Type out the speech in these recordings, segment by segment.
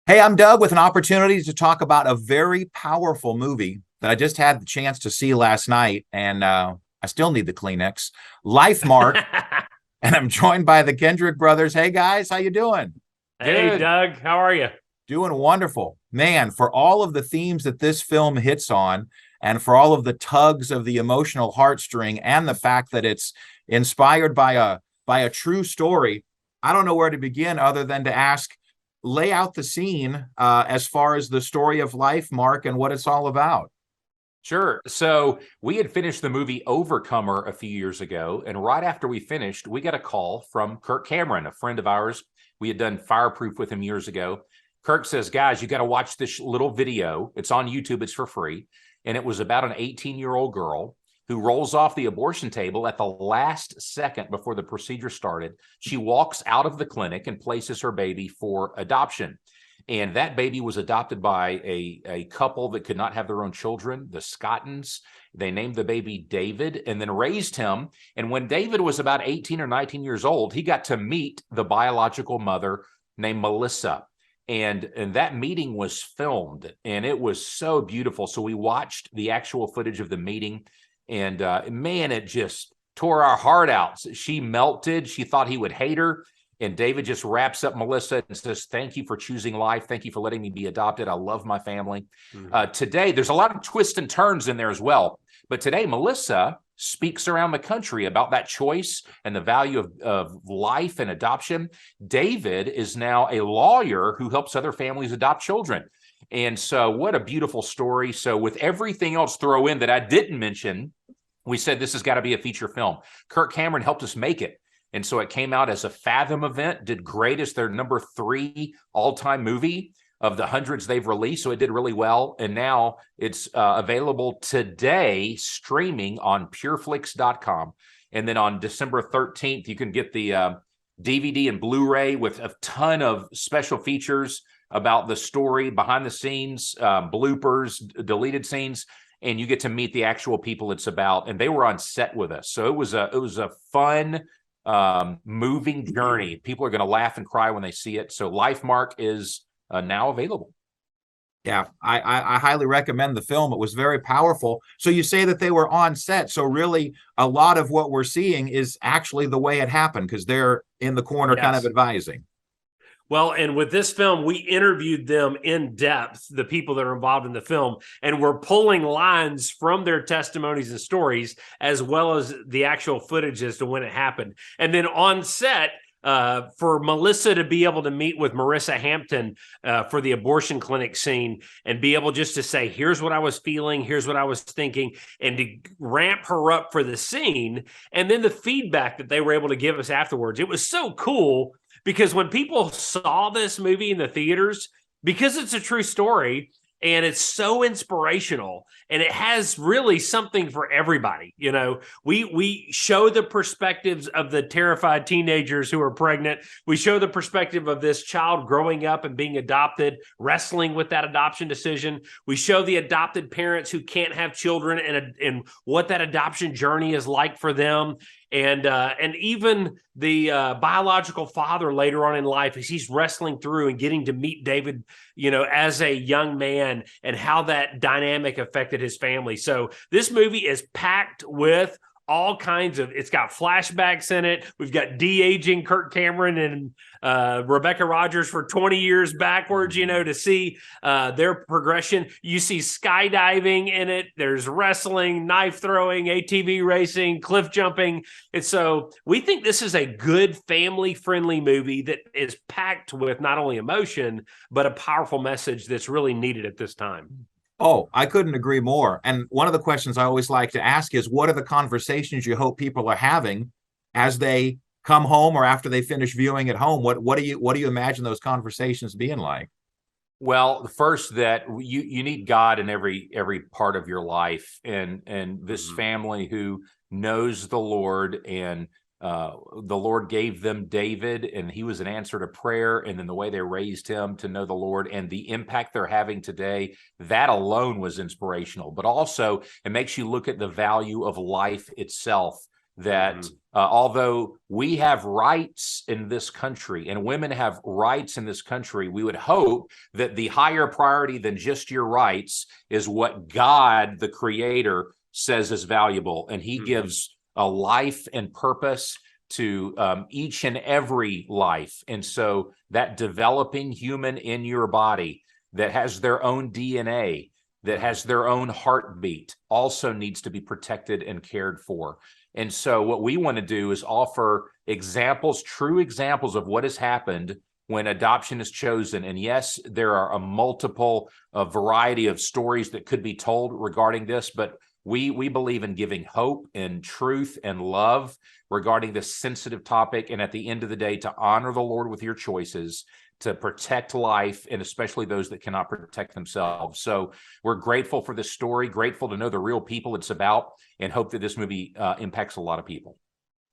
Hey, I'm Doug with an opportunity to talk about a very powerful movie that I just had the chance to see last night, and I still need the Kleenex. Lifemark, and I'm joined by the Kendrick Brothers. Hey guys, how you doing? Hey, Good. Doug, how are you? Doing wonderful. Man, for all of the themes that this film hits on, and for all of the tugs of the emotional heartstring, and the fact that it's inspired by a true story, I don't know where to begin other than to ask, lay out the scene as far as the story of life, Mark, and what it's all about. Sure. So we had finished the movie Overcomer a few years ago. And right after we finished, we got a call from Kirk Cameron, a friend of ours. We had done Fireproof with him years ago. Kirk says, guys, you got to watch this little video. It's on YouTube. It's for free. And it was about an 18-year-old girl who rolls off the abortion table at the last second before the procedure started. She walks out of the clinic and places her baby for adoption. And that baby was adopted by a couple that could not have their own children, the Scottons. They named the baby David and then raised him. And when David was about 18 or 19 years old, he got to meet the biological mother named Melissa. And that meeting was filmed, and it was so beautiful. So we watched the actual footage of the meeting, and man, it just tore our heart out. She melted. She thought he would hate her. And David just wraps up Melissa and says, thank you for choosing life. Thank you for letting me be adopted. I love my family. Today, there's a lot of twists and turns in there as well. But today, Melissa speaks around the country about that choice and the value of life and adoption. David is now a lawyer who helps other families adopt children. And so what a beautiful story. So with everything else throw in that I didn't mention, we said this has got to be a feature film. Kirk Cameron helped us make it. And so it came out as a Fathom event, did great as their number 3 all-time movie of the hundreds they've released. So it did really well. And now it's available today, streaming on pureflix.com. And then on December 13th, you can get the DVD and Blu-ray with a ton of special features about the story, behind the scenes, bloopers, deleted scenes. And you get to meet the actual people it's about. And they were on set with us. So it was a fun, moving journey. People are going to laugh and cry when they see it. So Lifemark is now available. Yeah, I highly recommend the film. It was very powerful. So you say that they were on set. So really, a lot of what we're seeing is actually the way it happened because they're in the corner kind of Yes. advising. Well, and with this film, we interviewed them in depth, the people that are involved in the film, and we're pulling lines from their testimonies and stories, as well as the actual footage as to when it happened. And then on set, for Melissa to be able to meet with Marissa Hampton for the abortion clinic scene and be able just to say, here's what I was feeling, here's what I was thinking, and to ramp her up for the scene. And then the feedback that they were able to give us afterwards, it was so cool because when people saw this movie in the theaters, because it's a true story, and it's so inspirational, and it has really something for everybody. You know, we show the perspectives of the terrified teenagers who are pregnant. We show the perspective of this child growing up and being adopted, wrestling with that adoption decision. We show the adopted parents who can't have children and what that adoption journey is like for them. And even the biological father later on in life, as he's wrestling through and getting to meet David, you know, as a young man, and how that dynamic affected his family. So this movie is packed with all kinds of, it's got flashbacks in it. We've got de-aging Kirk Cameron and Rebecca Rogers for 20 years backwards, you know, to see their progression. You see skydiving in it. There's wrestling, knife throwing, ATV racing, cliff jumping. And so we think this is a good family-friendly movie that is packed with not only emotion, but a powerful message that's really needed at this time. Oh, I couldn't agree more. And one of the questions I always like to ask is, what are the conversations you hope people are having as they come home or after they finish viewing at home? What do you imagine those conversations being like? Well, first, that you need God in every part of your life, and this family who knows the Lord, and the Lord gave them David, and he was an answer to prayer, and then the way they raised him to know the Lord and the impact they're having today, that alone was inspirational. But also, it makes you look at the value of life itself. that although we have rights in this country and women have rights in this country, we would hope that the higher priority than just your rights is what God, the creator, says is valuable. And he gives a life and purpose to each and every life. And so that developing human in your body that has their own DNA, that has their own heartbeat, also needs to be protected and cared for. And so what we want to do is offer examples, true examples of what has happened when adoption is chosen. And yes, there are a multiple variety of stories that could be told regarding this, but we believe in giving hope and truth and love regarding this sensitive topic. And at the end of the day, to honor the Lord with your choices, to protect life, and especially those that cannot protect themselves. So we're grateful for this story, grateful to know the real people it's about, and hope that this movie impacts a lot of people.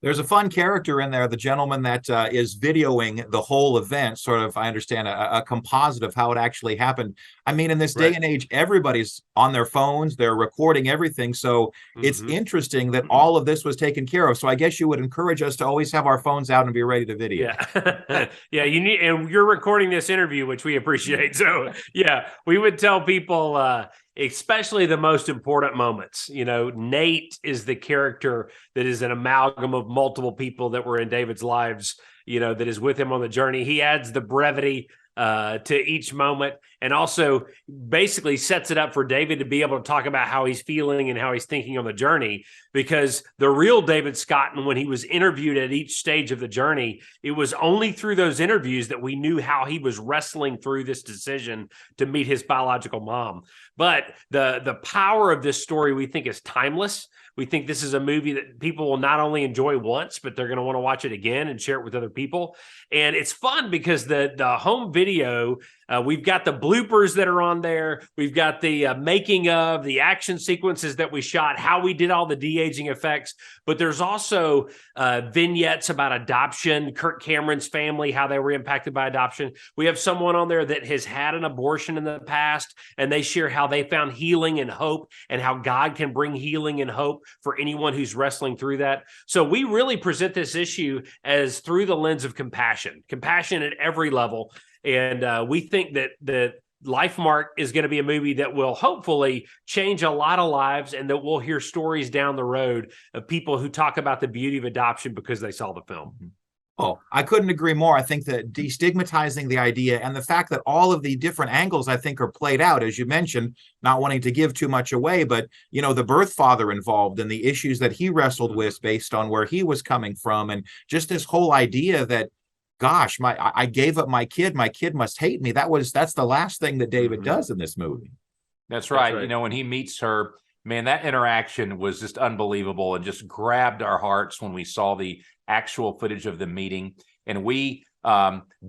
There's a fun character in there, the gentleman that is videoing the whole event, sort of, I understand, a composite of how it actually happened. I mean, in this day and age, everybody's on their phones, they're recording everything. So it's interesting that all of this was taken care of. So I guess you would encourage us to always have our phones out and be ready to video. Yeah. Yeah, you need, and you're recording this interview, which we appreciate. So yeah, we would tell people, especially the most important moments. You know, Nate is the character that is an amalgam of multiple people that were in David's lives, you know, that is with him on the journey. He adds the brevity to each moment, and also basically sets it up for David to be able to talk about how he's feeling and how he's thinking on the journey. Because the real David Scotton, when he was interviewed at each stage of the journey, it was only through those interviews that we knew how he was wrestling through this decision to meet his biological mom. But the power of this story, we think, is timeless. We think this is a movie that people will not only enjoy once, but they're going to want to watch it again and share it with other people. And it's fun because the home video, we've got the bloopers that are on there. We've got the making of, the action sequences that we shot, how we did all the de-aging effects. But there's also vignettes about adoption, Kirk Cameron's family, how they were impacted by adoption. We have someone on there that has had an abortion in the past, and they share how they found healing and hope, and how God can bring healing and hope for anyone who's wrestling through that. So we really present this issue as through the lens of compassion at every level. And we think that Lifemark is going to be a movie that will hopefully change a lot of lives, and that we'll hear stories down the road of people who talk about the beauty of adoption because they saw the film. Oh, I couldn't agree more. I think that destigmatizing the idea and the fact that all of the different angles, I think, are played out, as you mentioned, not wanting to give too much away, but, you know, the birth father involved and the issues that he wrestled with based on where he was coming from. And just this whole idea that, gosh, I gave up my kid must hate me. That's the last thing that David does in this movie. That's right. You know, when he meets her, man, that interaction was just unbelievable and just grabbed our hearts when we saw the actual footage of the meeting. And we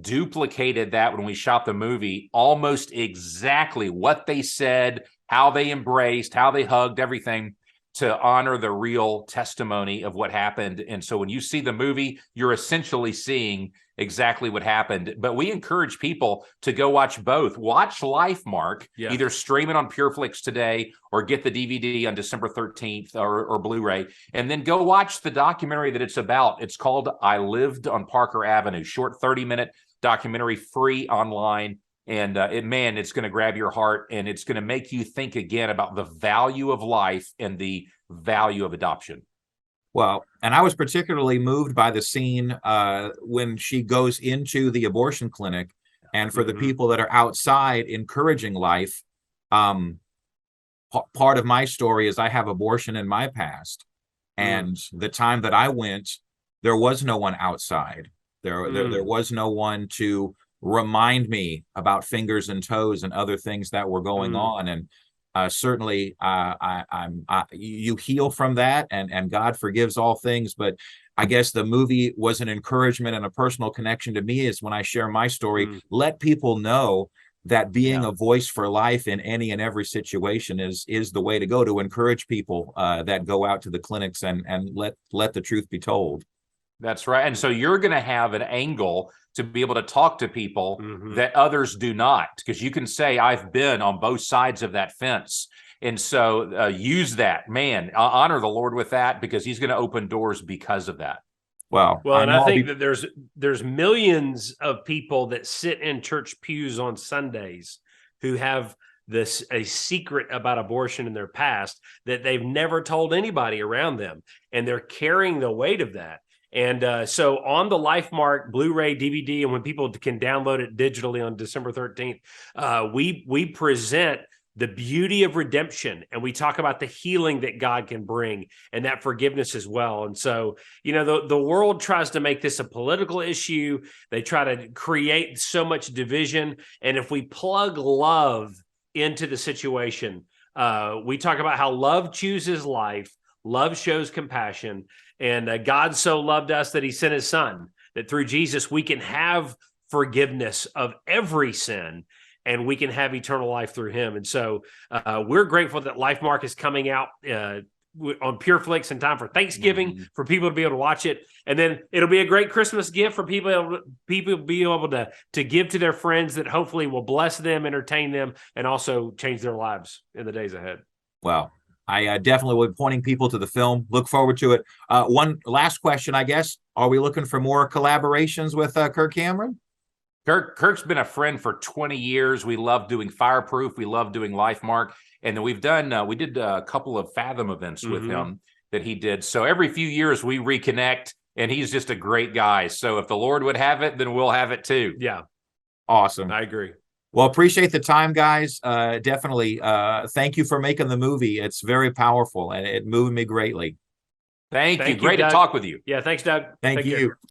duplicated that when we shot the movie, almost exactly what they said, how they embraced, how they hugged, everything, to honor the real testimony of what happened. And so when you see the movie, you're essentially seeing exactly what happened. But we encourage people to go watch both. Watch Lifemark, either stream it on PureFlix today or get the DVD on December 13th or Blu-ray, and then go watch the documentary that it's about. It's called I Lived on Parker Avenue, short 30-minute documentary, free online. And it's going to grab your heart, and it's going to make you think again about the value of life and the value of adoption. Well, and I was particularly moved by the scene when she goes into the abortion clinic, and for the people that are outside encouraging life. Part of my story is I have abortion in my past, and the time that I went, there was no one outside. There was no one to remind me about fingers and toes and other things that were going on. And certainly you heal from that, and God forgives all things. But I guess the movie was an encouragement and a personal connection to me, is when I share my story, let people know that being a voice for life in any and every situation is the way to go, to encourage people that go out to the clinics and let the truth be told. That's right. And so you're going to have an angle to be able to talk to people that others do not, because you can say, I've been on both sides of that fence. And so use that, man, honor the Lord with that, because he's going to open doors because of that. Well, and I think that there's millions of people that sit in church pews on Sundays who have a secret about abortion in their past that they've never told anybody around them, and they're carrying the weight of that. And so on the Lifemark Blu-ray, DVD, and when people can download it digitally on December 13th, we present the beauty of redemption, and we talk about the healing that God can bring and that forgiveness as well. And so, the world tries to make this a political issue. They try to create so much division. And if we plug love into the situation, we talk about how love chooses life, love shows compassion, and God so loved us that he sent his son, that through Jesus we can have forgiveness of every sin, and we can have eternal life through him. And so we're grateful that Lifemark is coming out on PureFlix in time for Thanksgiving, for people to be able to watch it. And then it'll be a great Christmas gift for people be able to give to their friends, that hopefully will bless them, entertain them, and also change their lives in the days ahead. Well, I definitely will be pointing people to the film. Look forward to it. One last question, I guess. Are we looking for more collaborations with Kirk Cameron? Kirk's been a friend for 20 years. We love doing Fireproof. We love doing Lifemark. And then we did a couple of Fathom events with him that he did. So every few years we reconnect, and he's just a great guy. So if the Lord would have it, then we'll have it too. Yeah. Awesome. I agree. Well, appreciate the time, guys. Definitely. Thank you for making the movie. It's very powerful, and it moved me greatly. Thank you. You, Great Doug. to talk with you. Yeah. Thanks, Doug. Thank you.